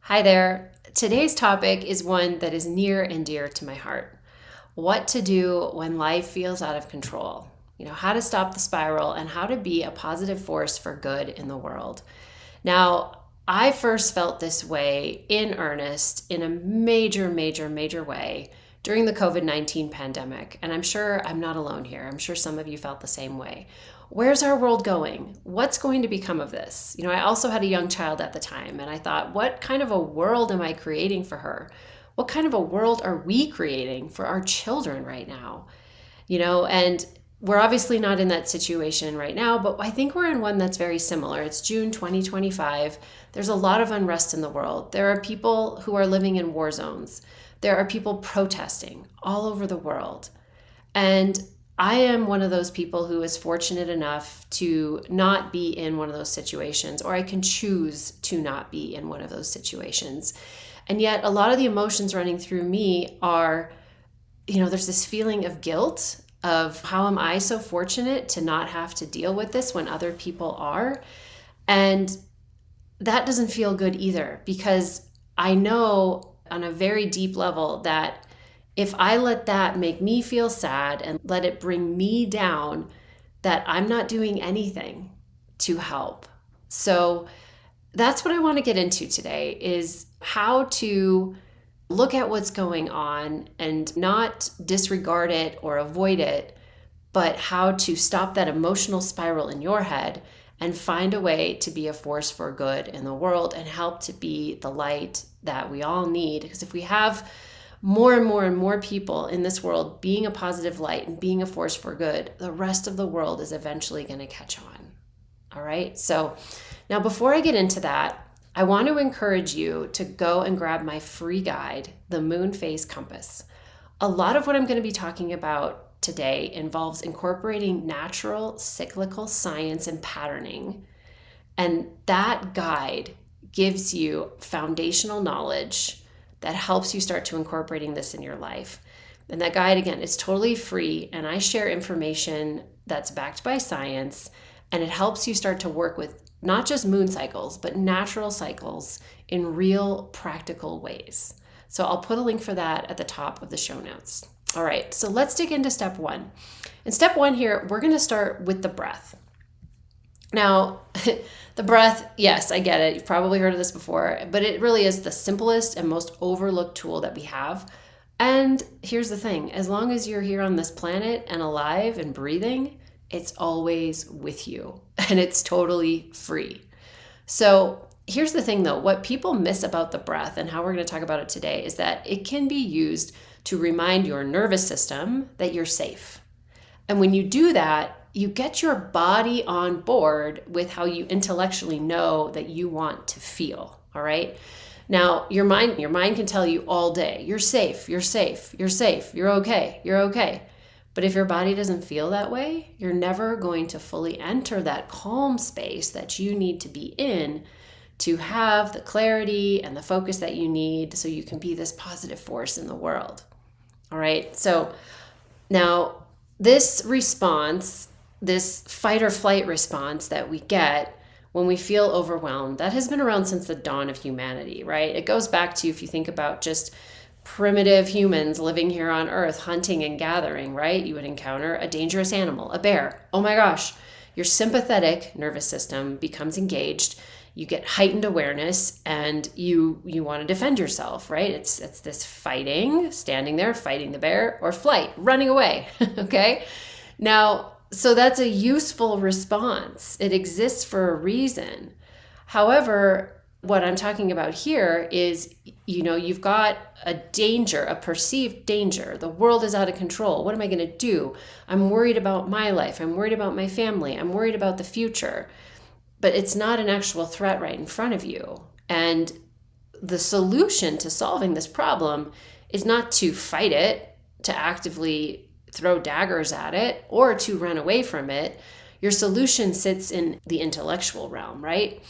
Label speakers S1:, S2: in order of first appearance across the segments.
S1: Hi there. Today's topic is one that is near and dear to my heart. What to do when life feels out of control. How to stop the spiral and how to be a positive force for good in the world. Now, I first felt this way in earnest in a major way during the COVID-19 pandemic. And I'm sure I'm not alone here. I'm sure some of you felt the same way. Where's our world going? What's going to become of this? I also had a young child at the time, and I thought, what kind of a world am I creating for her? What kind of a world are we creating for our children right now? And we're obviously not in that situation right now, but I think we're in one that's very similar. It's June 2025. There's a lot of unrest in the world. There are people who are living in war zones. There are people protesting all over the world. And I am one of those people who is fortunate enough to not be in one of those situations, or I can choose to not be in one of those situations. And yet, a lot of the emotions running through me are, there's this feeling of guilt of how am I so fortunate to not have to deal with this when other people are? And that doesn't feel good either, because I know on a very deep level that if I let that make me feel sad and let it bring me down, that I'm not doing anything to help. So that's what I want to get into today, is how to look at what's going on and not disregard it or avoid it, but how to stop that emotional spiral in your head and find a way to be a force for good in the world and help to be the light that we all need. Because if we have more and more people in this world being a positive light and being a force for good, the rest of the world is eventually going to catch on. All right. So now, before I get into that, I want to encourage you to go and grab my free guide, the Moon Phase Compass. A lot of what I'm going to be talking about today involves incorporating natural cyclical science and patterning. And that guide gives you foundational knowledge that helps you start to incorporating this in your life. And that guide, again, is totally free, and I share information that's backed by science, and it helps you start to work with not just moon cycles, but natural cycles in real practical ways. So I'll put a link for that at the top of the show notes. All right, so let's dig into step one. In step one here, we're going to start with the breath. Now, the breath, yes, I get it. You've probably heard of this before, but it really is the simplest and most overlooked tool that we have. And here's the thing, as long as you're here on this planet and alive and breathing, it's always with you, and it's totally free. So here's the thing though, what people miss about the breath and how we're going to talk about it today is that it can be used to remind your nervous system that you're safe. And when you do that, you get your body on board with how you intellectually know that you want to feel. All right. Now, your mind can tell you all day, you're safe, you're safe, you're safe, you're okay, you're okay. But if your body doesn't feel that way, you're never going to fully enter that calm space that you need to be in to have the clarity and the focus that you need so you can be this positive force in the world. All right. So now this response, this fight or flight response that we get when we feel overwhelmed, that has been around since the dawn of humanity, right? It goes back to, if you think about just primitive humans living here on Earth, hunting and gathering, right? You would encounter a dangerous animal, a bear. Oh my gosh, your sympathetic nervous system becomes engaged. You get heightened awareness and you want to defend yourself, right? It's this fighting, standing there, fighting the bear, or flight, running away, okay? Now, so that's a useful response. It exists for a reason. However, what I'm talking about here is, you've got a danger, a perceived danger. The world is out of control. What am I going to do? I'm worried about my life. I'm worried about my family. I'm worried about the future. But it's not an actual threat right in front of you. And the solution to solving this problem is not to fight it, to actively throw daggers at it, or to run away from it. Your solution sits in the intellectual realm, right?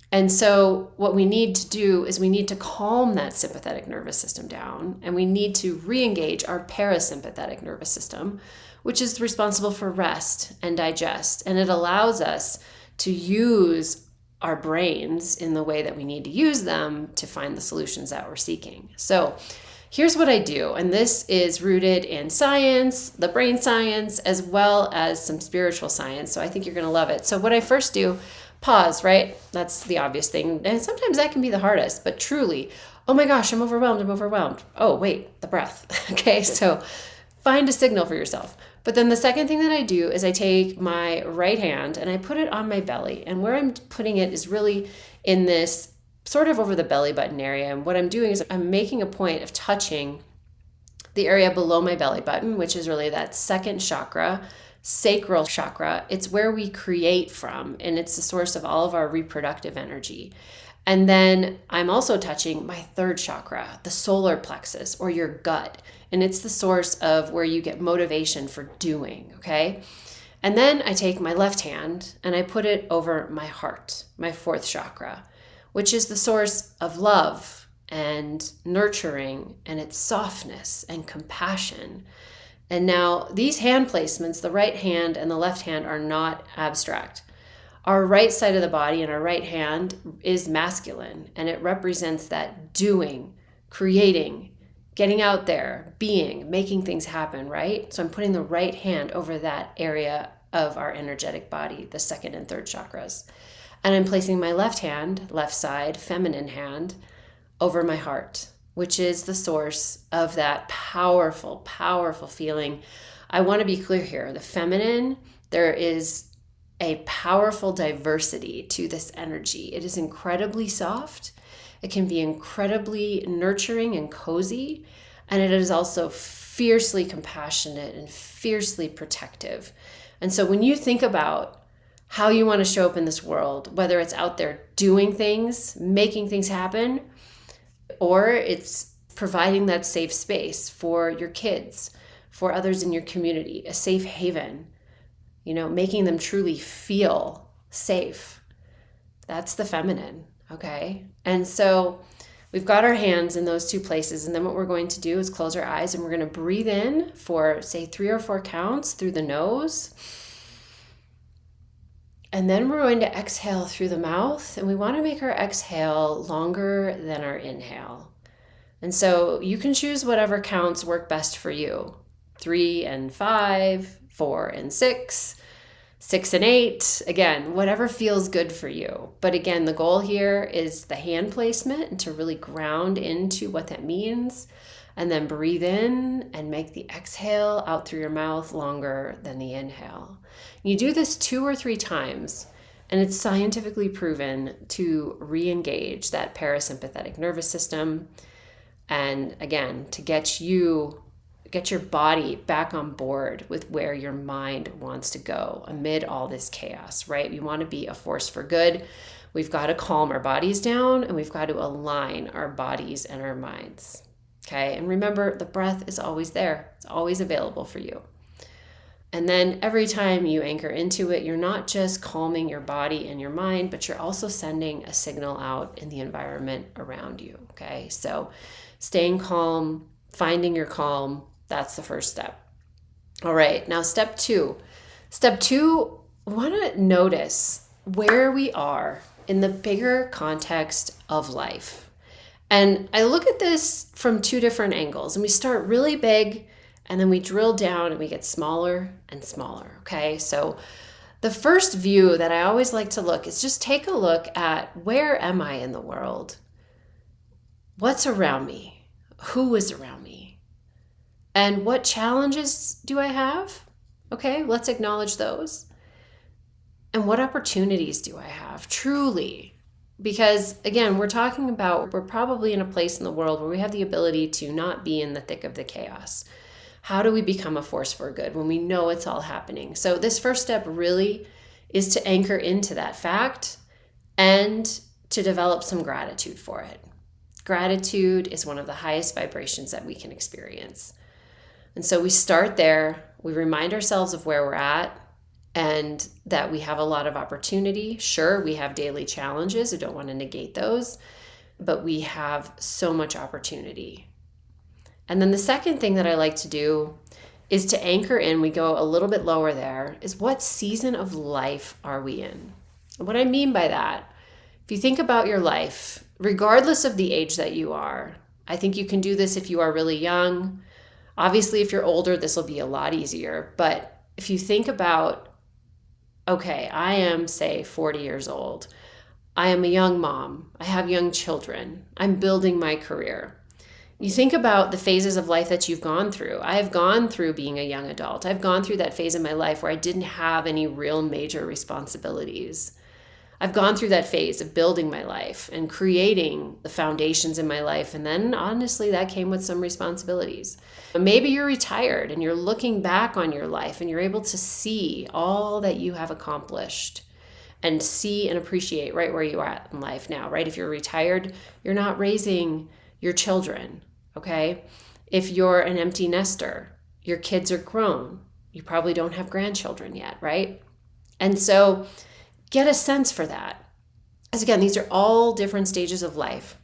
S1: And so what we need to do is we need to calm that sympathetic nervous system down, and we need to re-engage our parasympathetic nervous system, which is responsible for rest and digest. And it allows us to use our brains in the way that we need to use them to find the solutions that we're seeking. So here's what I do, and this is rooted in science, the brain science, as well as some spiritual science. So I think you're going to love it. So what I first do, pause, right? That's the obvious thing. And sometimes that can be the hardest, but truly, oh my gosh, I'm overwhelmed. Oh, wait, the breath. Okay, so find a signal for yourself. But then the second thing that I do is I take my right hand and I put it on my belly. And where I'm putting it is really in this sort of over the belly button area. And what I'm doing is I'm making a point of touching the area below my belly button, which is really that second chakra, sacral chakra. It's where we create from, and it's the source of all of our reproductive energy. And then I'm also touching my third chakra, the solar plexus, or your gut. And it's the source of where you get motivation for doing, okay? And then I take my left hand and I put it over my heart, my fourth chakra, which is the source of love and nurturing and its softness and compassion. And now these hand placements, the right hand and the left hand, are not abstract. Our right side of the body and our right hand is masculine, and it represents that doing, creating, getting out there, being, making things happen, right? So I'm putting the right hand over that area of our energetic body, the second and third chakras. And I'm placing my left hand, left side, feminine hand, over my heart, which is the source of that powerful, powerful feeling. I want to be clear here. The feminine, there is a powerful diversity to this energy. It is incredibly soft. It can be incredibly nurturing and cozy. And it is also fiercely compassionate and fiercely protective. And so when you think about how you want to show up in this world, whether it's out there doing things, making things happen, or it's providing that safe space for your kids, for others in your community, a safe haven, making them truly feel safe. That's the feminine, okay? And so we've got our hands in those two places. And then what we're going to do is close our eyes and we're going to breathe in for, say, 3 or 4 counts through the nose. And then we're going to exhale through the mouth. And we want to make our exhale longer than our inhale. And so you can choose whatever counts work best for you. 3 and 5, 4 and 6, 6 and 8, again, whatever feels good for you. But again, the goal here is the hand placement and to really ground into what that means. And then breathe in and make the exhale out through your mouth longer than the inhale. You do this 2 or 3 times, and it's scientifically proven to re-engage that parasympathetic nervous system. And again, to get your body back on board with where your mind wants to go amid all this chaos, right? We want to be a force for good. We've got to calm our bodies down, and we've got to align our bodies and our minds. Okay, and remember, the breath is always there. It's always available for you. And then every time you anchor into it, you're not just calming your body and your mind, but you're also sending a signal out in the environment around you. Okay, so staying calm, finding your calm, that's the first step. All right, now step 2. Step 2, we want to notice where we are in the bigger context of life. And I look at this from 2 different angles, and we start really big and then we drill down and we get smaller and smaller. Okay, so the first view that I always like to look is just take a look at, where am I in the world? What's around me? Who is around me? And what challenges do I have? Okay, let's acknowledge those. And what opportunities do I have, truly? Because again, we're probably in a place in the world where we have the ability to not be in the thick of the chaos. How do we become a force for good when we know it's all happening? So this first step really is to anchor into that fact and to develop some gratitude for it. Gratitude is one of the highest vibrations that we can experience. And so we start there, we remind ourselves of where we're at, and that we have a lot of opportunity. Sure, we have daily challenges. I don't want to negate those, but we have so much opportunity. And then the second thing that I like to do is to anchor in. We go a little bit lower there, is what season of life are we in? And what I mean by that If you think about your life, regardless of the age that you are, I think you can do this if you are really young. Obviously, if you're older, this will be a lot easier. But if you think about, okay, I am, say, 40 years old. I am a young mom. I have young children. I'm building my career. You think about the phases of life that you've gone through. I have gone through being a young adult. I've gone through that phase in my life where I didn't have any real major responsibilities. I've gone through that phase of building my life and creating the foundations in my life. And then honestly, that came with some responsibilities. Maybe you're retired and you're looking back on your life and you're able to see all that you have accomplished and see and appreciate right where you are at in life now, right? If you're retired, you're not raising your children, okay? If you're an empty nester, your kids are grown. You probably don't have grandchildren yet, right? And so get a sense for that. As again, these are all different stages of life.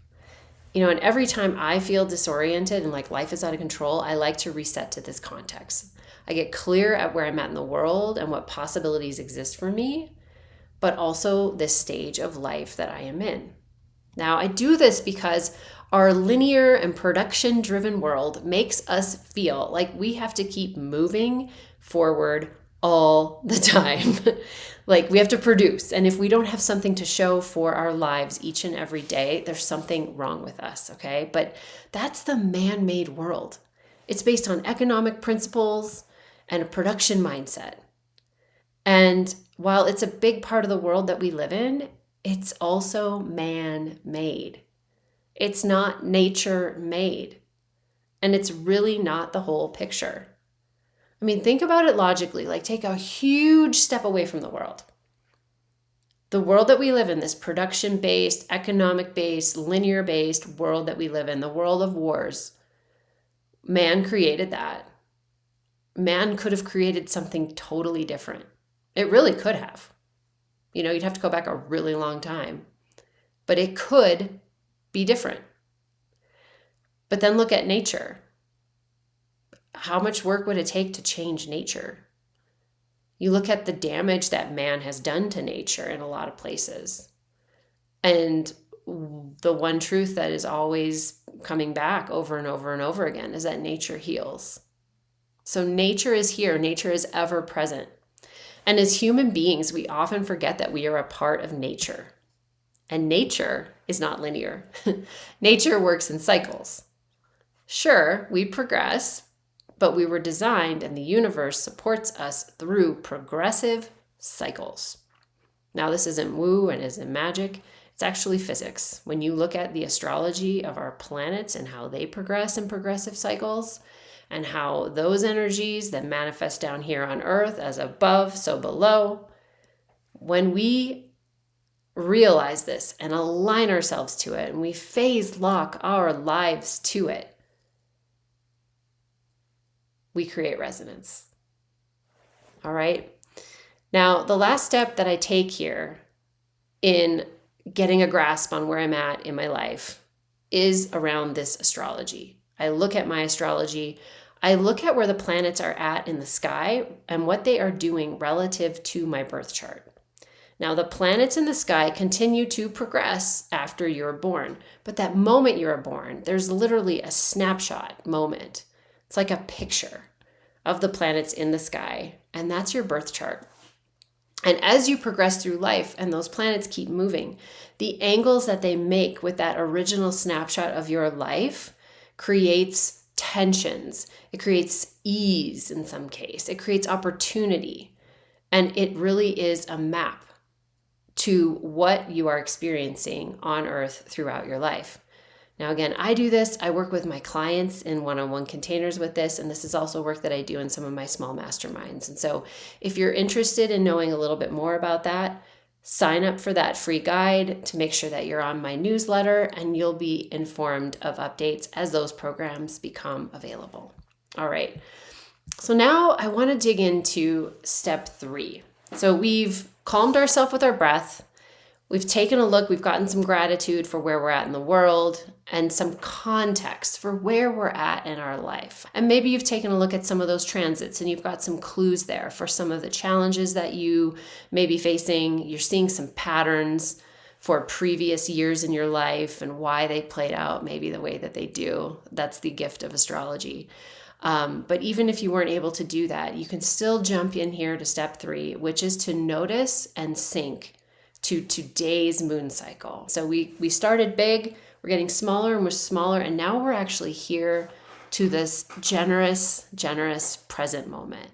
S1: And every time I feel disoriented and like life is out of control, I like to reset to this context. I get clear at where I'm at in the world and what possibilities exist for me, but also this stage of life that I am in. Now, I do this because our linear and production-driven world makes us feel like we have to keep moving forward all the time. Like we have to produce. And if we don't have something to show for our lives each and every day, there's something wrong with us, okay? But that's the man-made world. It's based on economic principles and a production mindset. And while it's a big part of the world that we live in, it's also man-made. It's not nature-made. And it's really not the whole picture. I mean, think about it logically, like take a huge step away from the world. The world that we live in, this production-based, economic-based, linear-based world that we live in, the world of wars, man created that. Man could have created something totally different. It really could have. You'd have to go back a really long time. But it could be different. But then look at nature. How much work would it take to change nature? You look at the damage that man has done to nature in a lot of places. And the one truth that is always coming back over and over and over again is that nature heals. So nature is here. Nature is ever present. And as human beings, we often forget that we are a part of nature. And nature is not linear. Nature works in cycles. Sure, we progress, but we were designed and the universe supports us through progressive cycles. Now, this isn't woo and isn't magic. It's actually physics. When you look at the astrology of our planets and how they progress in progressive cycles, and how those energies that manifest down here on Earth as above, so below, when we realize this and align ourselves to it, and we phase lock our lives to it, we create resonance. All right. Now, the last step that I take here in getting a grasp on where I'm at in my life is around this astrology. I look at my astrology. I look at where the planets are at in the sky and what they are doing relative to my birth chart. Now, the planets in the sky continue to progress after you're born, but that moment you're born, there's literally a snapshot moment. It's like a picture of the planets in the sky, and that's your birth chart. And as you progress through life and those planets keep moving, the angles that they make with that original snapshot of your life creates tensions. It creates ease in some case. It creates opportunity. And it really is a map to what you are experiencing on Earth throughout your life. Now, again, I do this. I work with my clients in one-on-one containers with this, and this is also work that I do in some of my small masterminds. And so if you're interested in knowing a little bit more about that, sign up for that free guide to make sure that you're on my newsletter, and you'll be informed of updates as those programs become available. All right. So now I want to dig into step 3. So we've calmed ourselves with our breath. We've taken a look, we've gotten some gratitude for where we're at in the world and some context for where we're at in our life. And maybe you've taken a look at some of those transits and you've got some clues there for some of the challenges that you may be facing. You're seeing some patterns for previous years in your life and why they played out maybe the way that they do. That's the gift of astrology. But even if you weren't able to do that, you can still jump in here to step 3, which is to notice and sync to today's moon cycle. So we started big, we're getting smaller and we're smaller, and now we're actually here to this generous present moment.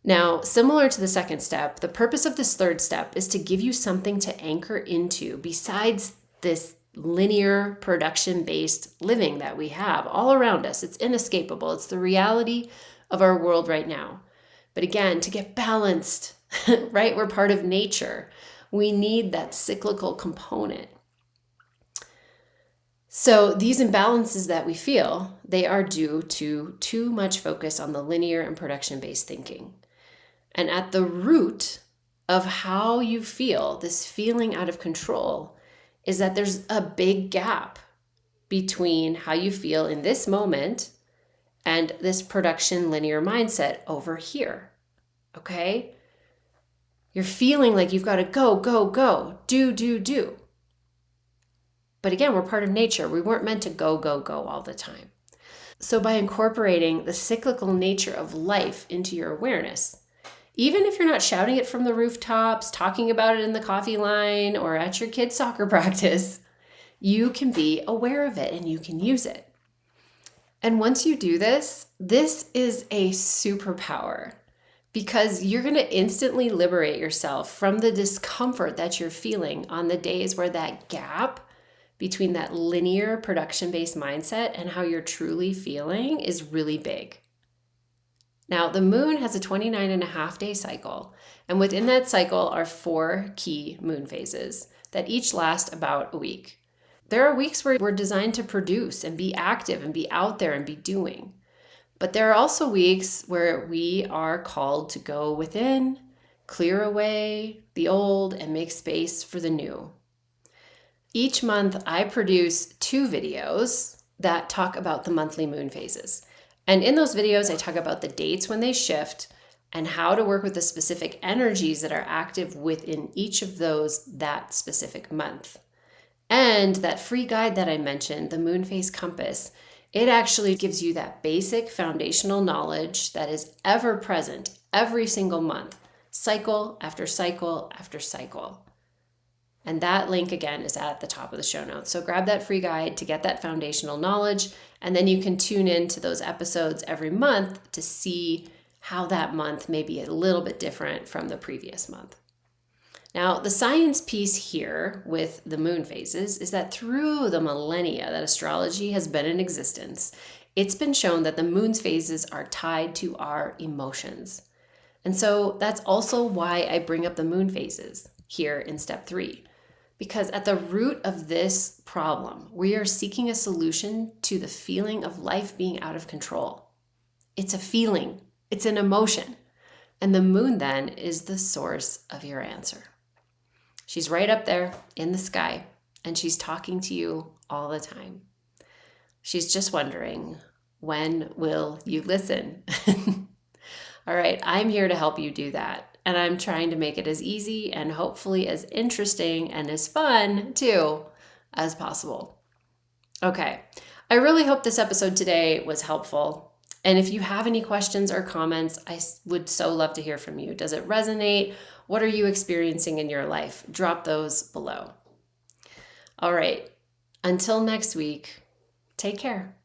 S1: Now, similar to the second step, the purpose of this third step is to give you something to anchor into besides this linear production-based living that we have all around us. It's inescapable. It's the reality of our world right now. But again, to get balanced, right? We're part of nature. We need that cyclical component. So these imbalances that we feel, they are due to too much focus on the linear and production-based thinking. And at the root of how you feel, this feeling out of control, is that there's a big gap between how you feel in this moment and this production linear mindset over here. Okay? You're feeling like you've got to go, do. But again, we're part of nature. We weren't meant to go all the time. So by incorporating the cyclical nature of life into your awareness, even if you're not shouting it from the rooftops, talking about it in the coffee line, or at your kid's soccer practice, you can be aware of it and you can use it. And once you do this, this is a superpower because you're going to instantly liberate yourself from the discomfort that you're feeling on the days where that gap between that linear production-based mindset and how you're truly feeling is really big. Now, the moon has a 29.5-day cycle, and within that cycle are 4 key moon phases that each last about a week. There are weeks where we're designed to produce and be active and be out there and be doing. But there are also weeks where we are called to go within, clear away the old, and make space for the new. Each month, I produce 2 videos that talk about the monthly moon phases. And in those videos, I talk about the dates when they shift and how to work with the specific energies that are active within each of those that specific month. And that free guide that I mentioned, the Moon Phase Compass, it actually gives you that basic foundational knowledge that is ever present every single month, cycle after cycle after cycle. And that link, again, is at the top of the show notes. So grab that free guide to get that foundational knowledge, and then you can tune into those episodes every month to see how that month may be a little bit different from the previous month. Now, the science piece here with the moon phases is that through the millennia that astrology has been in existence, it's been shown that the moon's phases are tied to our emotions. And so that's also why I bring up the moon phases here in step 3. Because at the root of this problem, we are seeking a solution to the feeling of life being out of control. It's a feeling, it's an emotion. And the moon then is the source of your answer. She's right up there in the sky, and she's talking to you all the time. She's just wondering, when will you listen? All right, I'm here to help you do that. And I'm trying to make it as easy and hopefully as interesting and as fun too as possible. Okay, I really hope this episode today was helpful. And if you have any questions or comments, I would so love to hear from you. Does it resonate? What are you experiencing in your life? Drop those below. All right, until next week, take care.